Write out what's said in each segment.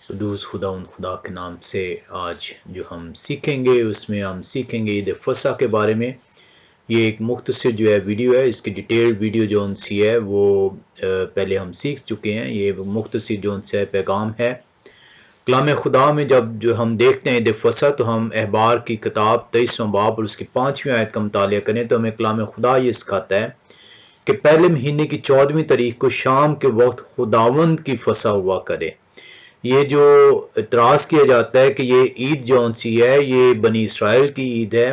قدوس خدا کے نام سے آج جو ہم سیکھیں گے اس میں ہم سیکھیں گے عید فصح کے بارے میں۔ یہ ایک مختصر جو ہے ویڈیو ہے، اس کی ڈیٹیل ویڈیو جو ان سی ہے وہ پہلے ہم سیکھ چکے ہیں۔ یہ مختصر جو ان سے پیغام ہے کلام خدا میں۔ جب جو ہم دیکھتے ہیں عید فصح تو ہم احبار کی کتاب 23واں باب اور اس کی 5ویں آیت کا مطالعہ کریں تو ہمیں کلام خدا یہ سکھاتا ہے کہ پہلے مہینے کی 14ویں تاریخ کو شام کے وقت خداوند کی فصح ہوا کرے۔ یہ جو اعتراض کیا جاتا ہے کہ یہ عید جون سی ہے یہ بنی اسرائیل کی عید ہے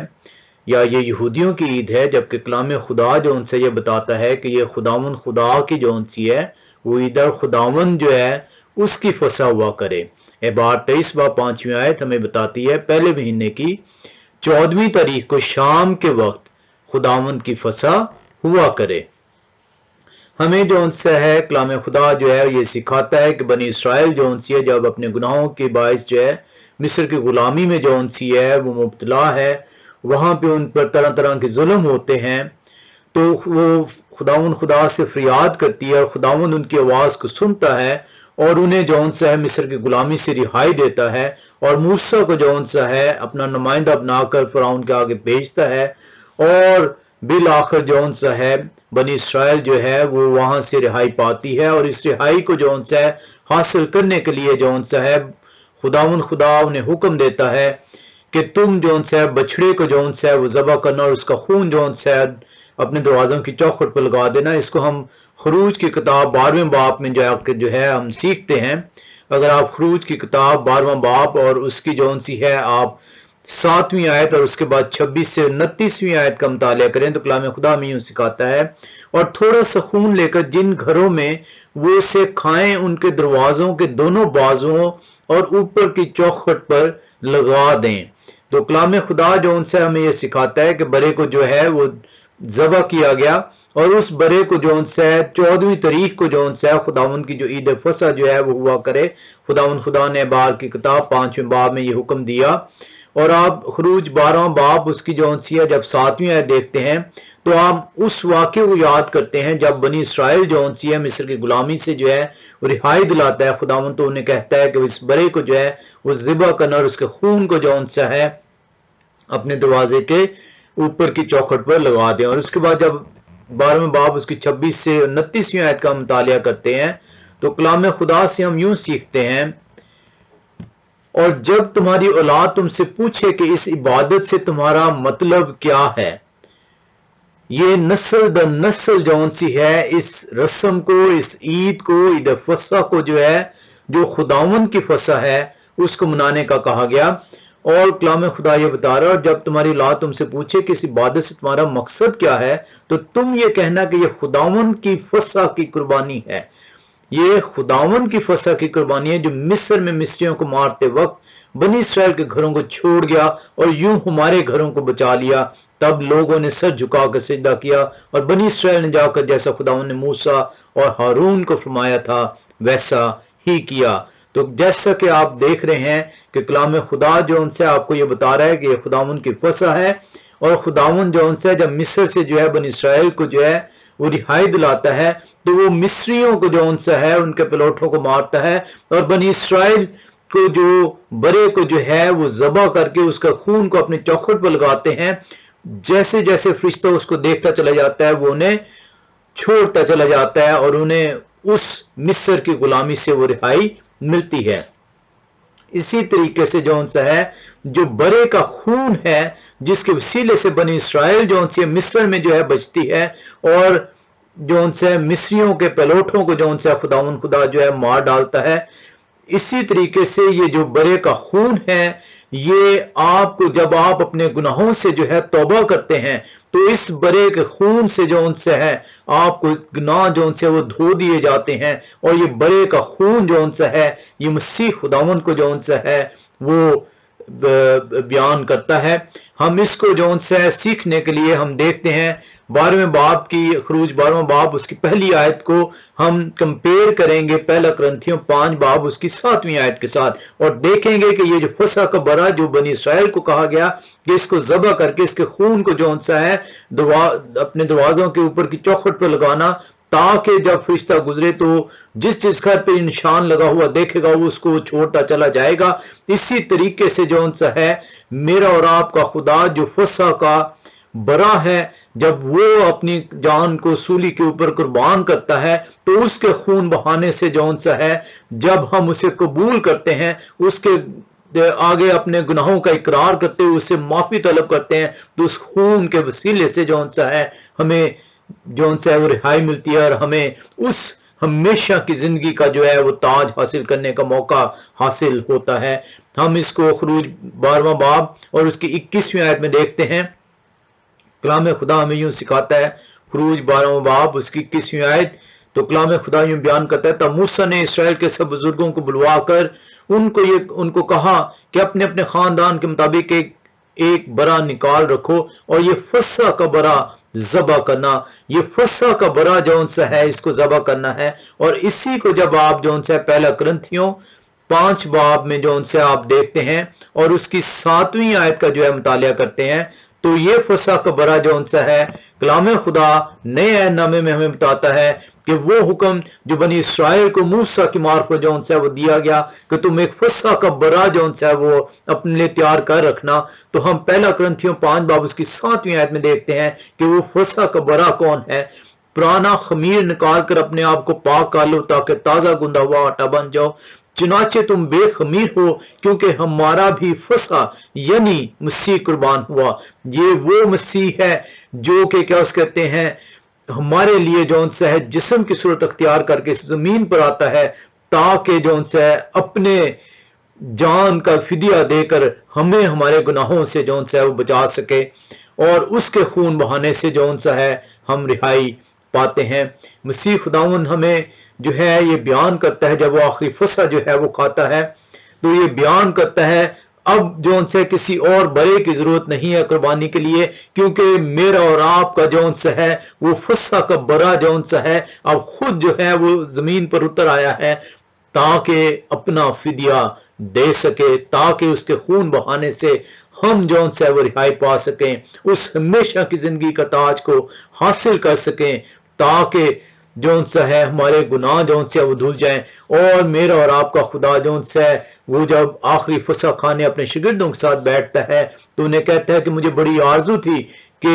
یا یہ یہودیوں کی عید ہے، جبکہ کلام خدا جو ان سے یہ بتاتا ہے کہ یہ خداوند خدا کی جون سی ہے وہ عید اور خداوند جو ہے اس کی فصح ہوا کرے۔ احبار 23 باب 5ویں آیت ہمیں بتاتی ہے پہلے مہینے کی 14ویں تاریخ کو شام کے وقت خداوند کی فصح ہوا کرے۔ ہمیں جو ان سے ہے کلام خدا جو ہے یہ سکھاتا ہے کہ بنی اسرائیل جو ان سی ہے جب اپنے گناہوں کے باعث جو ہے مصر کی غلامی میں جو ان سی ہے وہ مبتلا ہے، وہاں پہ ان پر طرح طرح کے ظلم ہوتے ہیں، تو وہ خداوند خدا سے فریاد کرتی ہے اور خداوند ان کی آواز کو سنتا ہے اور انہیں جو ان سا ہے مصر کی غلامی سے رہائی دیتا ہے، اور موسیٰ کو جو ان سا ہے اپنا نمائندہ بنا کر فرعون کے آگے بھیجتا ہے، اور بالآخر جو ان سا ہے بنی اسرائیل جو ہے وہ وہاں سے رہائی پاتی ہے۔ اور اس رہائی کو جو ان سا ہے حاصل کرنے کے لیے جو ان سا ہے خداوند خدا انہیں حکم دیتا ہے کہ تم جو ان سا ہے بچڑے کو جو ان سا ہے وہ ذبح کرنا اور اس کا خون جو ان سا ہے اپنے دروازوں کی چوکھٹ پر لگا دینا۔ اس کو ہم خروج کی کتاب 12ویں باب میں جو ہے ہم سیکھتے ہیں۔ اگر آپ خروج کی کتاب 12واں باب اور اس کی جو ان سی ہے آپ 7ویں آیت اور اس کے بعد 26 سے 29ویں آیت کا مطالعہ کریں تو کلام خدا میں یوں سکھاتا ہے، اور تھوڑا سا خون لے کر جن گھروں میں وہ اسے کھائیں ان کے دروازوں کے دونوں بازوؤں اور اوپر کی چوکھٹ پر لگا دیں۔ تو کلام خدا جو ان سے ہمیں یہ سکھاتا ہے کہ برے کو جو ہے وہ ذبح کیا گیا، اور اس برے کو جو ان سے 14ویں تاریخ کو جو ان سے خداوند کی جو عید فصح جو ہے وہ ہوا کرے۔ خداوند خدا نے احبار کی کتاب 5ویں باب میں یہ حکم دیا، اور آپ خروج 12واں باب اس کی جو ان سی ہے جب 7ویں آیت دیکھتے ہیں تو آپ اس واقعے کو یاد کرتے ہیں جب بنی اسرائیل جو ان سی ہے مصر کی غلامی سے جو ہے وہ رہائی دلاتا ہے خداوند، تو انہیں کہتا ہے کہ اس برے کو جو ہے وہ ذبح کرنا اور اس کے خون کو جو ان سا ہے اپنے دروازے کے اوپر کی چوکھٹ پر لگا دیں۔ اور اس کے بعد جب 12ویں باب اس کی 26 سے 29ویں آیت کا مطالعہ کرتے ہیں تو کلام خدا سے ہم یوں سیکھتے ہیں، اور جب تمہاری اولاد تم سے پوچھے کہ اس عبادت سے تمہارا مطلب کیا ہے، یہ نسل در نسل جون سی ہے اس رسم کو، اس عید کو، عید فصح کو جو ہے جو خداوند کی فصح ہے اس کو منانے کا کہا گیا۔ اور کلام خدا یہ بتا رہا ہے، اور جب تمہاری اولاد تم سے پوچھے کہ اس عبادت سے تمہارا مقصد کیا ہے تو تم یہ کہنا کہ یہ خداوند کی فصح کی قربانی ہے۔ یہ خداوند کی فصح کی قربانی ہے جو مصر میں مصریوں کو مارتے وقت بنی اسرائیل کے گھروں کو چھوڑ گیا اور یوں ہمارے گھروں کو بچا لیا۔ تب لوگوں نے سر جھکا کر سجدہ کیا، اور بنی اسرائیل نے جا کر جیسا خداوند نے موسیٰ اور ہارون کو فرمایا تھا ویسا ہی کیا۔ تو جیسا کہ آپ دیکھ رہے ہیں کہ کلام خدا جو ان سے آپ کو یہ بتا رہا ہے کہ یہ خداوند کی فصح ہے، اور خداوند جو ان سے جب مصر سے جو ہے بنی اسرائیل کو جو ہے وہ رہائی دلاتا ہے تو وہ مصریوں کو جو ان سے ہے ان کے پلوٹوں کو مارتا ہے، اور بنی اسرائیل کو جو برے کو جو ہے وہ ذبح کر کے اس کا خون کو اپنے چوکھٹ پر لگاتے ہیں۔ جیسے جیسے فرشتہ اس کو دیکھتا چلا جاتا ہے وہ انہیں چھوڑتا چلا جاتا ہے اور انہیں اس مصر کی غلامی سے وہ رہائی ملتی ہے۔ اسی طریقے سے جو ان سے ہے جو برے کا خون ہے جس کے وسیلے سے بنی اسرائیل جو ان سے مصر میں جو ہے بچتی ہے، اور جو ان سے مصریوں کے پلوٹوں کو جو ان سے خداوند خدا جو ہے مار ڈالتا ہے، اسی طریقے سے یہ جو برے کا خون ہے یہ آپ کو جب آپ اپنے گناہوں سے جو ہے توبہ کرتے ہیں تو اس برے کے خون سے جو ان سے ہے آپ کو گناہ جو ان سے وہ دھو دیے جاتے ہیں، اور یہ برے کا خون جو ان سے ہے یہ مسیح خداوند کو جو ان سے ہے وہ بیان کرتا ہے۔ ہم اس کو جو ان سے سیکھنے کے لیے ہم دیکھتے ہیں 12ویں باب کی خروج 12واں باب اس کی پہلی آیت کو ہم کمپیئر کریں گے پہلا کرنتھیوں 5 باب اس کی 7ویں آیت کے ساتھ، اور دیکھیں گے کہ یہ جو فصح کا برا جو بنی اسرائیل کو کہا گیا کہ اس کو ذبح کر کے اس کے خون کو جو ان سا ہے اپنے دروازوں کے اوپر کی چوکھٹ پر لگانا تاکہ جب فرشتہ گزرے تو جس جس گھر پہ نشان لگا ہوا دیکھے گا وہ اس کو چھوڑتا چلا جائے گا۔ اسی طریقے سے جو سا ہے میرا اور آپ کا خدا جو فصح کا برا ہے، جب وہ اپنی جان کو سولی کے اوپر قربان کرتا ہے تو اس کے خون بہانے سے جو سا ہے جب ہم اسے قبول کرتے ہیں، اس کے آگے اپنے گناہوں کا اقرار کرتے ہوئے اس سے معافی طلب کرتے ہیں، تو اس خون کے وسیلے سے جو سا ہے ہمیں جو سا ہے وہ رہائی ملتی ہے، اور ہمیں اس ہمیشہ کی زندگی کا جو ہے وہ تاج حاصل کرنے کا موقع حاصل ہوتا ہے۔ ہم اس کو خروج 12واں باب اور اس کی 21ویں آیت میں دیکھتے ہیں۔ کلام خدا ہمیں یوں سکھاتا ہے، خروج 12واں باب اس کی 21ویں آیت، تو کلام خدا یوں بیان کرتا ہے، تب موسیٰ نے اسرائیل کے سب بزرگوں کو بلوا کر ان کو کہا کہ اپنے اپنے خاندان کے مطابق ایک برا نکال رکھو اور یہ فصح کا برا ذبح کرنا۔ یہ فصح کا برا جو سا ہے اس کو ذبح کرنا ہے، اور اسی کو جب آپ جو سا پہلا کرنتھیوں 5 باب میں جو سے آپ دیکھتے ہیں اور اس کی 7ویں آیت کا جو ہے مطالعہ کرتے ہیں، تو یہ فصح کا برا جو سا ہے کلام خدا نئے عہد نامے میں ہمیں بتاتا ہے کہ وہ حکم جو بنی اسرائیل کو موسیٰ کی معرفت جو سے وہ دیا گیا کہ تم ایک فصح کا برا جو ہے وہ اپنے لیے تیار کر رکھنا، تو ہم پہلا کرنتھیوں 5 باب اس کی 7ویں آیت میں دیکھتے ہیں کہ وہ فصح کا برا کون ہے۔ پرانا خمیر نکال کر اپنے آپ کو پاک کر لو تاکہ تازہ گندہ ہوا آٹا بن جاؤ، چنانچہ تم بے خمیر ہو کیونکہ ہمارا بھی فصح یعنی مسیح قربان ہوا۔ یہ وہ مسیح ہے جو کہ کیا اس کہتے ہیں ہمارے لیے جو سا ہے جسم کی صورت اختیار کر کے اس زمین پر آتا ہے تاکہ جو سا ہے اپنے جان کا فدیہ دے کر ہمیں ہمارے گناہوں سے جو سا ہے وہ بچا سکے، اور اس کے خون بہانے سے جو سا ہے ہم رہائی پاتے ہیں۔ مسیح خداوند ہمیں جو ہے یہ بیان کرتا ہے، جب وہ آخری فصح جو ہے وہ کھاتا ہے تو یہ بیان کرتا ہے اب جو سے کسی اور برے کی ضرورت نہیں ہے قربانی کے لیے، کیونکہ میرا اور آپ کا جو سا ہے وہ فصح کا برا جو سا ہے اب خود جو ہے وہ زمین پر اتر آیا ہے تاکہ اپنا فدیہ دے سکے، تاکہ اس کے خون بہانے سے ہم جو سے وہ رہائی پا سکیں، اس ہمیشہ کی زندگی کا تاج کو حاصل کر سکیں، تاکہ جو سا ہے ہمارے گناہ جو سے وہ دھل جائیں۔ اور میرا اور آپ کا خدا جو سا ہے وہ جب آخری فصح کھانے اپنے شاگردوں کے ساتھ بیٹھتا ہے تو انہیں کہتا ہے کہ مجھے بڑی آرزو تھی کہ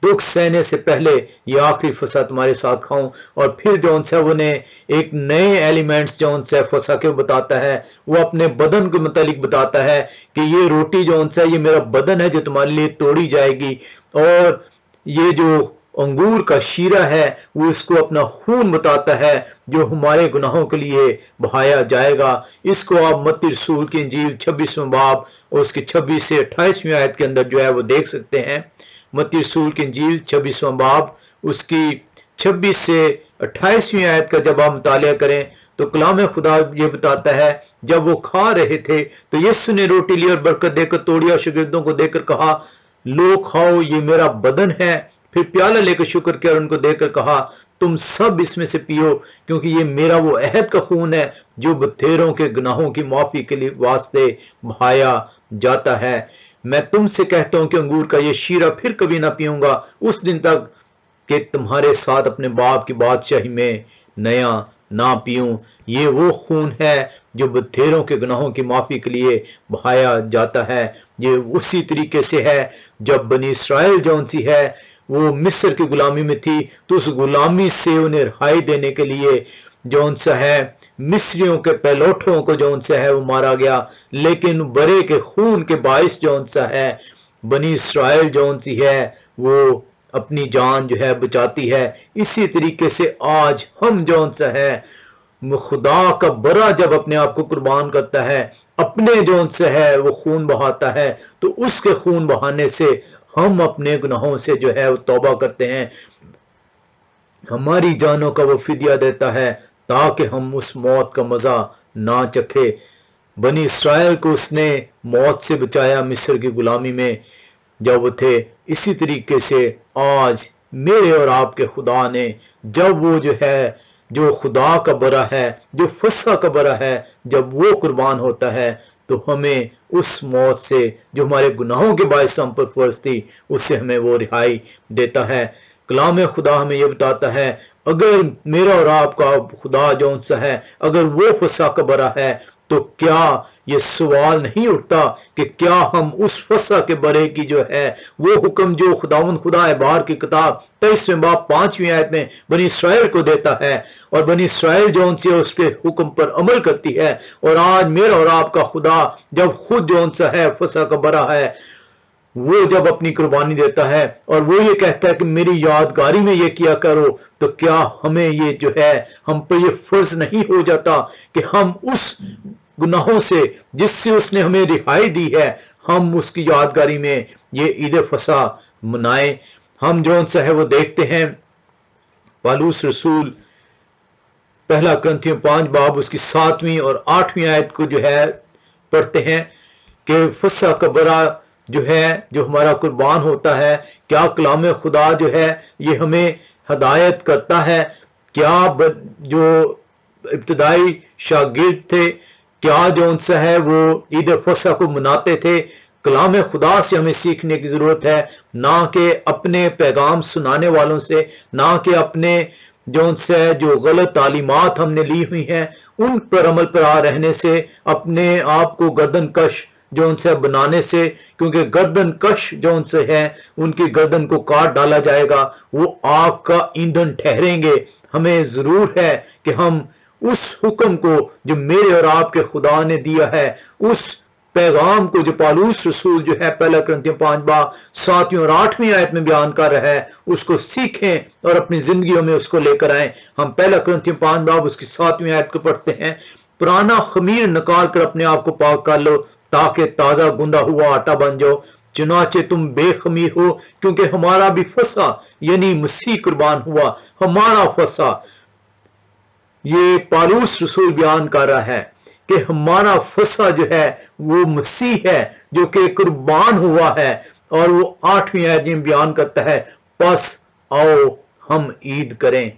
دکھ سہنے سے پہلے یہ آخری فصح تمہارے ساتھ کھاؤں، اور پھر جو سا وہ نے ایک نئے ایلیمنٹس جو سا فصح کے بتاتا ہے، وہ اپنے بدن کے متعلق بتاتا ہے کہ یہ روٹی جو سا یہ میرا بدن ہے جو تمہارے لیے توڑی جائے گی، اور یہ جو انگور کا شیرہ ہے وہ اس کو اپنا خون بتاتا ہے جو ہمارے گناہوں کے لیے بہایا جائے گا۔ اس کو آپ متی رسول کی انجیل 26واں باب اور اس کی 26 سے 28ویں آیت کے اندر جو ہے وہ دیکھ سکتے ہیں۔ متی رسول کی انجیل 26واں باب اس کی 26 سے 28ویں آیت کا جب آپ مطالعہ کریں تو کلام خدا یہ بتاتا ہے، جب وہ کھا رہے تھے تو یسوع نے روٹی لی اور برکت دے کر توڑی اور شاگردوں کو دے کر کہا، لو کھاؤ، یہ میرا بدن ہے۔ پھر پیالہ لے کر شکر کیا اور ان کو دے کر کہا، تم سب اس میں سے پیو، کیونکہ یہ میرا وہ عہد کا خون ہے جو بتھیروں کے گناہوں کی معافی کے لیے واسطے بہایا جاتا ہے۔ میں تم سے کہتا ہوں کہ انگور کا یہ شیرہ پھر کبھی نہ پیوں گا اس دن تک کہ تمہارے ساتھ اپنے باپ کی بادشاہی میں نیا نہ پیوں۔ یہ وہ خون ہے جو بتھیروں کے گناہوں کی معافی کے لیے بہایا جاتا ہے۔ یہ اسی طریقے سے ہے جب بنی اسرائیل جو سی ہے وہ مصر کی غلامی میں تھی تو اس غلامی سے انہیں رہائی دینے کے لیے جو سا ہے مصریوں کے پہلوٹوں کو جو سا ہے وہ مارا گیا، لیکن برے کے خون کے باعث جو سا ہے بنی اسرائیل جو سی ہے وہ اپنی جان جو ہے بچاتی ہے۔ اسی طریقے سے آج ہم جو سا ہے خدا کا برا جب اپنے آپ کو قربان کرتا ہے، اپنے جو سے ہے وہ خون بہاتا ہے، تو اس کے خون بہانے سے ہم اپنے گناہوں سے جو ہے وہ توبہ کرتے ہیں، ہماری جانوں کا وہ فدیہ دیتا ہے تاکہ ہم اس موت کا مزہ نہ چکھے۔ بنی اسرائیل کو اس نے موت سے بچایا مصر کی غلامی میں جب وہ تھے، اسی طریقے سے آج میرے اور آپ کے خدا نے جب وہ جو ہے جو خدا کا برا ہے، جو فصح کا برا ہے، جب وہ قربان ہوتا ہے تو ہمیں اس موت سے جو ہمارے گناہوں کے باعث ہم پر فرض تھی اس سے ہمیں وہ رہائی دیتا ہے۔ کلام خدا ہمیں یہ بتاتا ہے اگر میرا اور آپ کا خدا جون سا ہے اگر وہ فسا کا برا ہے تو کیا یہ سوال نہیں اٹھتا کہ کیا ہم اس فسا کے برے کی جو ہے وہ حکم جو خداوند خدا اعبار کی کتاب 23 باب 5ویں آیت میں بنی اسرائیل کو دیتا ہے اور بنی اسرائیل جون سی اس کے حکم پر عمل کرتی ہے، اور آج میرا اور آپ کا خدا جب خود جون سا ہے فسا کا برا ہے، وہ جب اپنی قربانی دیتا ہے اور وہ یہ کہتا ہے کہ میری یادگاری میں یہ کیا کرو، تو کیا ہمیں یہ جو ہے ہم پر یہ فرض نہیں ہو جاتا کہ ہم اس گناہوں سے جس سے اس نے ہمیں رہائی دی ہے ہم اس کی یادگاری میں یہ عید فسح منائیں۔ ہم جون سا ہے وہ دیکھتے ہیں پالوس رسول پہلا کرنتھیوں 5 باب اس کی 7ویں اور 8ویں آیت کو جو ہے پڑھتے ہیں کہ فسح کا برا جو ہے جو ہمارا قربان ہوتا ہے، کیا کلام خدا جو ہے یہ ہمیں ہدایت کرتا ہے؟ کیا جو ابتدائی شاگرد تھے کیا جو ان سے ہے وہ عید فسح کو مناتے تھے؟ کلام خدا سے ہمیں سیکھنے کی ضرورت ہے، نہ کہ اپنے پیغام سنانے والوں سے، نہ کہ اپنے جو ان سے جو غلط تعلیمات ہم نے لی ہوئی ہیں ان پر عمل پر رہنے سے، اپنے آپ کو گردن کش جو ان سے بنانے سے، کیونکہ گردن کش جو ان سے ہے ان کی گردن کو کاٹ ڈالا جائے گا، وہ آگ کا ایندھن ٹھہریں گے۔ ہمیں ضرور ہے کہ ہم اس حکم کو جو میرے اور آپ کے خدا نے دیا ہے، اس پیغام کو جو پالوس رسول جو ہے پہلا کرنتھیوں 5 باب 7ویں اور 8ویں آیت میں بیان کر رہا ہے، اس کو سیکھیں اور اپنی زندگیوں میں اس کو لے کر آئیں۔ ہم پہلا کرنتھیوں 5 باب اس کی 7ویں آیت کو پڑھتے ہیں، پرانا خمیر نکال کر اپنے آپ کو پاک کر لو تاکہ تازہ گندا ہوا آٹا بن جاؤ، چنانچہ تم بے خمیر ہو، کیونکہ ہمارا بھی فسح یعنی مسیح قربان ہوا۔ ہمارا فسح، یہ پالوس رسول بیان کر رہا ہے کہ ہمارا فسح جو ہے وہ مسیح ہے جو کہ قربان ہوا ہے، اور وہ 8ویں آیت میں بیان کرتا ہے پس آؤ ہم عید کریں،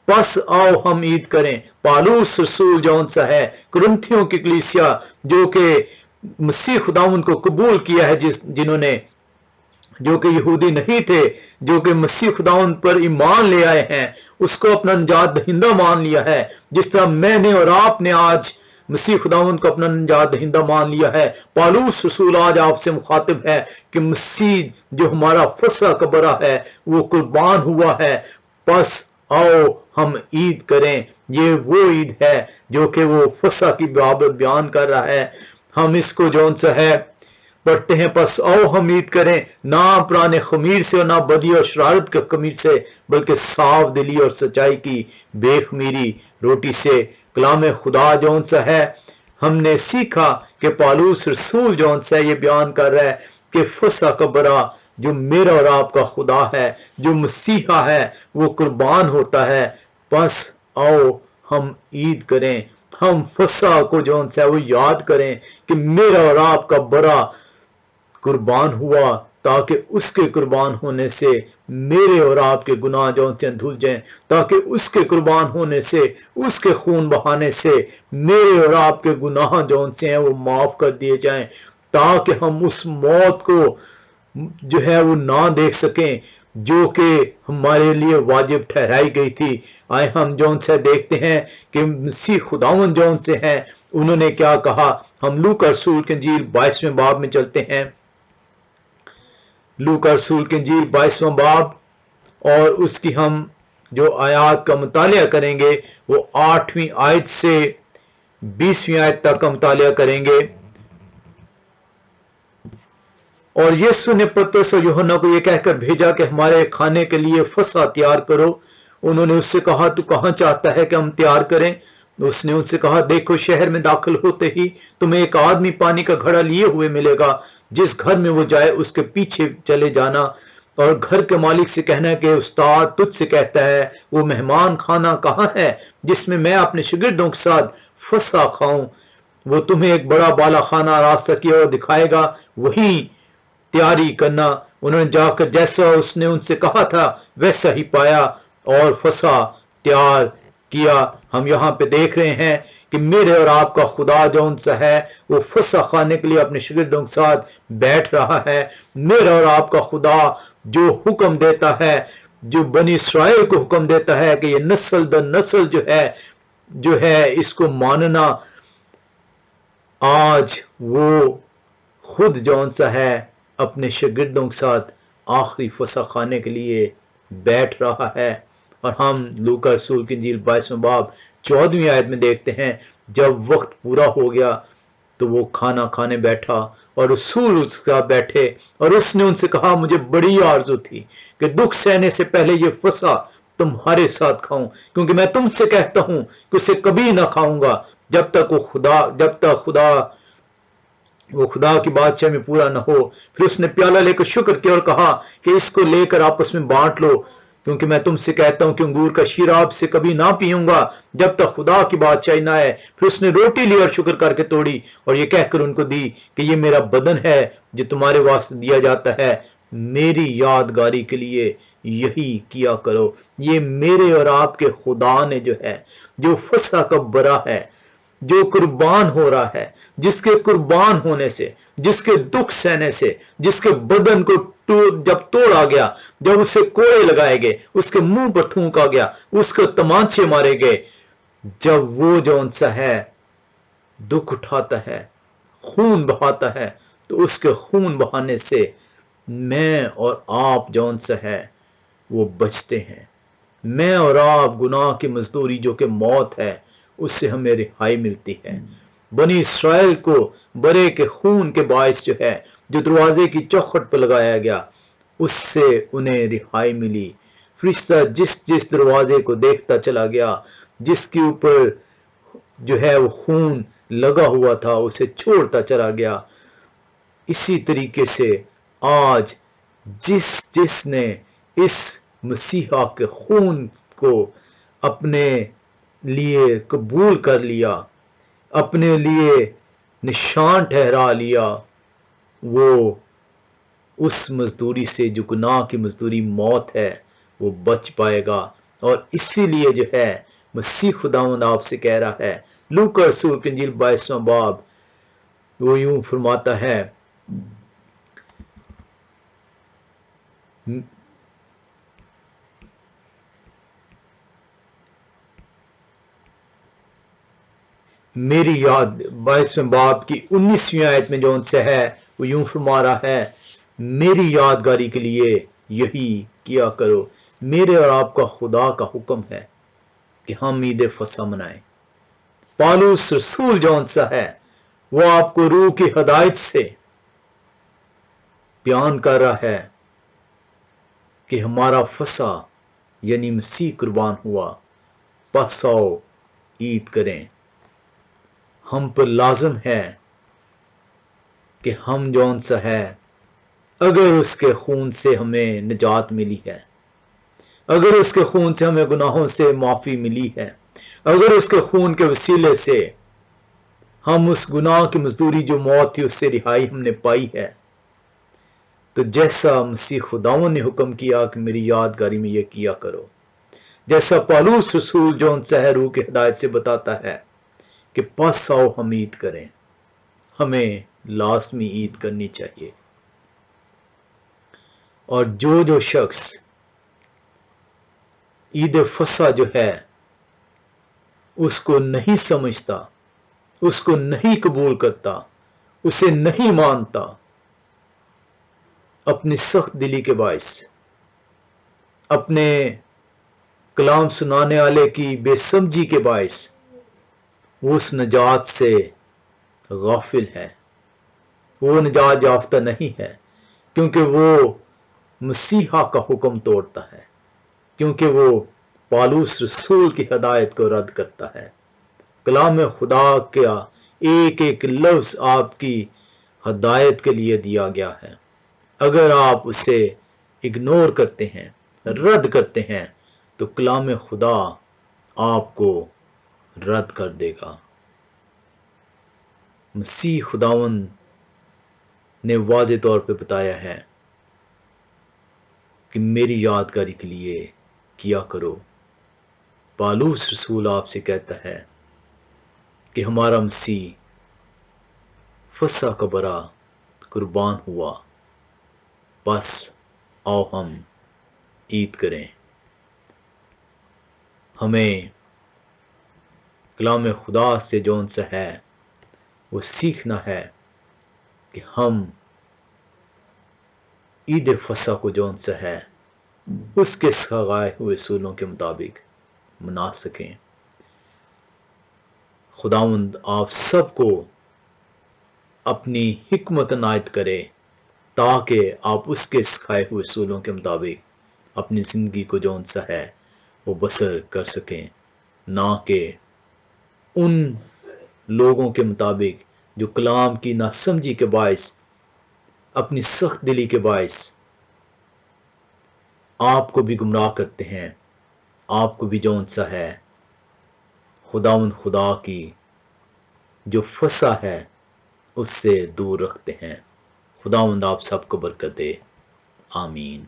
پس آؤ ہم عید کریں۔ پالوس رسول جون سا ہے کرنتھیوں کی کلیسیا جو کہ مسیح خداوند کو قبول کیا ہے، جنہوں نے جو کہ یہودی نہیں تھے، جو کہ مسیح خداوند پر ایمان لے آئے ہیں، اس کو اپنا نجات دہندہ مان لیا ہے، جس طرح میں نے اور آپ نے آج مسیح خداوند کو اپنا نجات دہندہ مان لیا ہے۔ پالوس رسول آج آپ سے مخاطب ہے کہ مسیح جو ہمارا فسح کا برا ہے وہ قربان ہوا ہے، پس آؤ ہم عید کریں۔ یہ وہ عید ہے جو کہ وہ فسح کی بابت بیان کر رہا ہے۔ ہم اس کو جون سا ہے پڑھتے ہیں، پس آؤ ہم عید کریں، نہ پرانے خمیر سے اور نہ بدی اور شرارت کے خمیر سے، بلکہ صاف دلی اور سچائی کی بے خمیری روٹی سے۔ کلام خدا جون سا ہے ہم نے سیکھا کہ پالوس رسول جون سا یہ بیان کر رہا ہے کہ فسح کا برا جو میرا اور آپ کا خدا ہے، جو مسیحا ہے، وہ قربان ہوتا ہے، پس آؤ ہم عید کریں۔ ہم فسح کو جون سا وہ یاد کریں کہ میرا اور آپ کا برا قربان ہوا تاکہ اس کے قربان ہونے سے میرے اور آپ کے گناہ جون سے دھل جائیں، تاکہ اس کے قربان ہونے سے، اس کے خون بہانے سے میرے اور آپ کے گناہ جون سے ہیں وہ معاف کر دیے جائیں، تاکہ ہم اس موت کو جو ہے وہ نہ دیکھ سکیں جو کہ ہمارے لیے واجب ٹھہرائی گئی تھی۔ آئے ہم جون سے دیکھتے ہیں کہ مسیح خداوند جون سے ہیں انہوں نے کیا کہا۔ ہم لوکا رسول کی انجیل 22ویں باب میں چلتے ہیں، لوکا رسول کی انجیل 22واں باب، اور اس کی ہم جو آیات کا مطالعہ کریں گے وہ 8ویں آیت سے 20ویں آیت تک کا مطالعہ کریں گے۔ اور یسوع نے پترس اور یوحنا کو یہ کہہ کر بھیجا کہ ہمارے کھانے کے لیے فسح تیار کرو۔ انہوں نے اس سے کہا تو کہاں چاہتا ہے کہ ہم تیار کریں؟ اس نے ان سے کہا دیکھو شہر میں داخل ہوتے ہی تمہیں ایک آدمی پانی کا گھڑا لیے ہوئے ملے گا، جس گھر میں وہ جائے اس کے پیچھے چلے جانا، اور گھر کے مالک سے کہنا کہ استاد تجھ سے کہتا ہے وہ مہمان خانہ کہاں ہے جس میں میں اپنے شاگردوں کے ساتھ فسح کھاؤں؟ وہ تمہیں ایک بڑا بالا خانہ راستہ کیا اور دکھائے گا، وہیں تیاری کرنا۔ انہوں نے جا کر جیسا اس نے ان سے کہا تھا ویسا ہی پایا اور فسح تیار کیا۔ ہم یہاں پہ دیکھ رہے ہیں کہ میرے اور آپ کا خدا جون سا ہے وہ فسح کھانے کے لیے اپنے شاگردوں کے ساتھ بیٹھ رہا ہے۔ میرا اور آپ کا خدا جو حکم دیتا ہے جو بنی اسرائیل کو حکم دیتا ہے کہ یہ نسل در نسل جو ہے اس کو ماننا، آج وہ خود جون سا ہے اپنے شاگردوں کے ساتھ آخری فسح کھانے کے لیے بیٹھ رہا ہے۔ اور ہم لوکا رسول کی انجیل 22 باب 14 آیت میں دیکھتے ہیں جب وقت پورا ہو گیا تو وہ کھانا کھانے بیٹھا اور رسول اس کے ساتھ بیٹھے، اور اس نے ان سے کہا مجھے بڑی آرزو تھی کہ دکھ سہنے سے پہلے یہ فسح تمہارے ساتھ کھاؤں، کیونکہ میں تم سے کہتا ہوں کہ اسے کبھی نہ کھاؤں گا جب تک وہ خدا کی بادشاہ میں پورا نہ ہو۔ پھر اس نے پیالہ لے کر شکر کیا اور کہا کہ اس کو لے کر آپس میں بانٹ لو، کیونکہ میں تم سے کہتا ہوں کہ انگور کا شراب سے کبھی نہ پیوں گا جب تک خدا کی بادشاہی نہ آئے۔ پھر اس نے روٹی لی اور شکر کر کے توڑی اور یہ کہہ کر ان کو دی کہ یہ میرا بدن ہے جو تمہارے واسطے دیا جاتا ہے، میری یادگاری کے لیے یہی کیا کرو۔ یہ میرے اور آپ کے خدا نے جو فسح کا برا ہے، جو قربان ہو رہا ہے، جس کے قربان ہونے سے، جس کے دکھ سہنے سے، جس کے بدن کو جب توڑا گیا، جب اسے کوڑے لگائے گئے، اس کے منہ پر تھونکا گیا، اس کو تمانچے مارے گئے، جب وہ جون سا ہے دکھ اٹھاتا ہے، خون بہاتا ہے، تو اس کے خون بہانے سے میں اور آپ جون سا ہے وہ بچتے ہیں۔ میں اور آپ گناہ کی مزدوری جو کہ موت ہے، اس سے ہمیں رہائی ملتی ہے۔ بنی اسرائیل کو برے کے خون کے باعث جو دروازے کی چوکھٹ پہ لگایا گیا، اس سے انہیں رہائی ملی۔ فرشتہ جس دروازے کو دیکھتا چلا گیا، جس کے اوپر وہ خون لگا ہوا تھا، اسے چھوڑتا چلا گیا۔ اسی طریقے سے آج جس نے اس مسیحا کے خون کو اپنے لیے قبول کر لیا، اپنے لیے نشان ٹھہرا لیا، وہ اس مزدوری سے جو گناہ کی مزدوری موت ہے وہ بچ پائے گا۔ اور اسی لیے مسیح خداوند آپ سے کہہ رہا ہے، لوکا رسول کی انجیل 22 باب وہ یوں فرماتا ہے، میری یاد 22 باب کی 19ویں آیت میں جو ان سے ہے وہ یوں فرما رہا ہے، میری یادگاری کے لیے یہی کیا کرو۔ میرے اور آپ کا خدا کا حکم ہے کہ ہم عید فصح منائیں۔ پالوس رسول جون سا ہے وہ آپ کو روح کی ہدایت سے بیان کر رہا ہے کہ ہمارا فصح یعنی مسیح قربان ہوا، پس آؤ عید کریں۔ ہم پر لازم ہے کہ ہم جون سا ہے اگر اس کے خون سے ہمیں نجات ملی ہے، اگر اس کے خون سے ہمیں گناہوں سے معافی ملی ہے، اگر اس کے خون کے وسیلے سے ہم اس گناہ کی مزدوری جو موت تھی اس سے رہائی ہم نے پائی ہے، تو جیسا مسیح خداوند نے حکم کیا کہ میری یادگاری میں یہ کیا کرو، جیسا پالوس رسول جو ان روح کی ہدایت سے بتاتا ہے کہ پس آؤ ہم عید کریں، ہمیں لازمی عید کرنی چاہیے۔ اور جو شخص عید فصح اس کو نہیں سمجھتا، اس کو نہیں قبول کرتا، اسے نہیں مانتا، اپنی سخت دلی کے باعث، اپنے کلام سنانے والے کی بے سمجھی کے باعث، وہ اس نجات سے غافل ہے، وہ نجات یافتہ نہیں ہے، کیونکہ وہ مسیحا کا حکم توڑتا ہے، کیونکہ وہ پالوس رسول کی ہدایت کو رد کرتا ہے۔ کلام خدا کا ایک ایک لفظ آپ کی ہدایت کے لیے دیا گیا ہے، اگر آپ اسے اگنور کرتے ہیں، رد کرتے ہیں، تو کلام خدا آپ کو رد کر دے گا۔ مسیح خداوند نے واضح طور پہ بتایا ہے کہ میری یادگاری کے لیے کیا کرو۔ پالوس رسول آپ سے کہتا ہے کہ ہمارا مسیح فصح کا برا قربان ہوا، بس آؤ ہم عید کریں۔ ہمیں کلام خدا سے جون سا ہے وہ سیکھنا ہے کہ ہم عید فصح کو جون سا ہے اس کے سکھائے ہوئے اصولوں کے مطابق منا سکیں۔ خداوند آپ سب کو اپنی حکمت عنایت کرے تاکہ آپ اس کے سکھائے ہوئے اصولوں کے مطابق اپنی زندگی کو جون سا ہے وہ بسر کر سکیں، نہ کہ ان لوگوں کے مطابق جو کلام کی ناسمجھی کے باعث، اپنی سخت دلی کے باعث آپ کو بھی گمراہ کرتے ہیں، آپ کو بھی جون سا ہے خداوند خدا کی جو فصح ہے اس سے دور رکھتے ہیں۔ خداوند آپ سب کو برکت دے، آمین۔